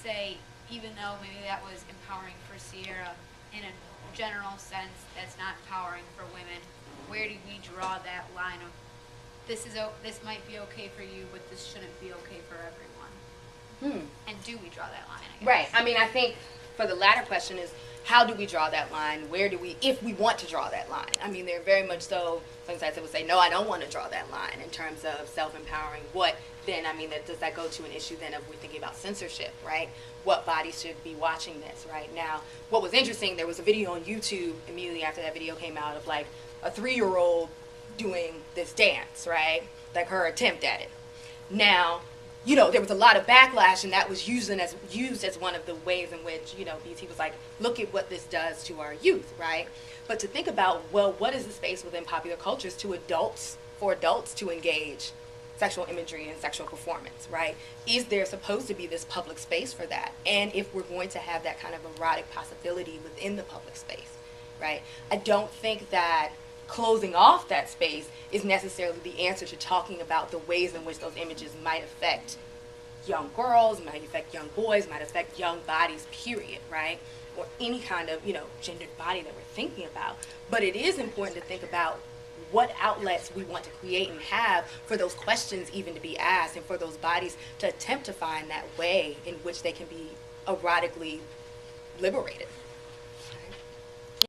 say, even though maybe that was empowering for Sierra, in a general sense, that's not empowering for women, where do we draw that line of, this might be okay for you, but this shouldn't be okay for everyone? And do we draw that line, I guess? Right. I mean, I think for the latter question is, how do we draw that line? Where do we, if we want to draw that line? I mean, they're very much so, sometimes they would say, no, I don't want to draw that line in terms of self-empowering. What then, I mean, does that go to an issue then of we're thinking about censorship, right? What bodies should be watching this, right? Now, what was interesting, there was a video on YouTube immediately after that video came out of like a 3-year-old doing this dance, right? Like her attempt at it. Now, you know, there was a lot of backlash, and that was used as one of the ways in which, you know, BT was like, look at what this does to our youth, right? But to think about, well, what is the space within popular cultures to adults, for adults to engage sexual imagery and sexual performance, right? Is there supposed to be this public space for that? And if we're going to have that kind of erotic possibility within the public space, right? I don't think that closing off that space is necessarily the answer to talking about the ways in which those images might affect young girls, might affect young boys, might affect young bodies, period, right? Or any kind of, you know, gendered body that we're thinking about. But it is important to think about what outlets we want to create and have for those questions even to be asked, and for those bodies to attempt to find that way in which they can be erotically liberated.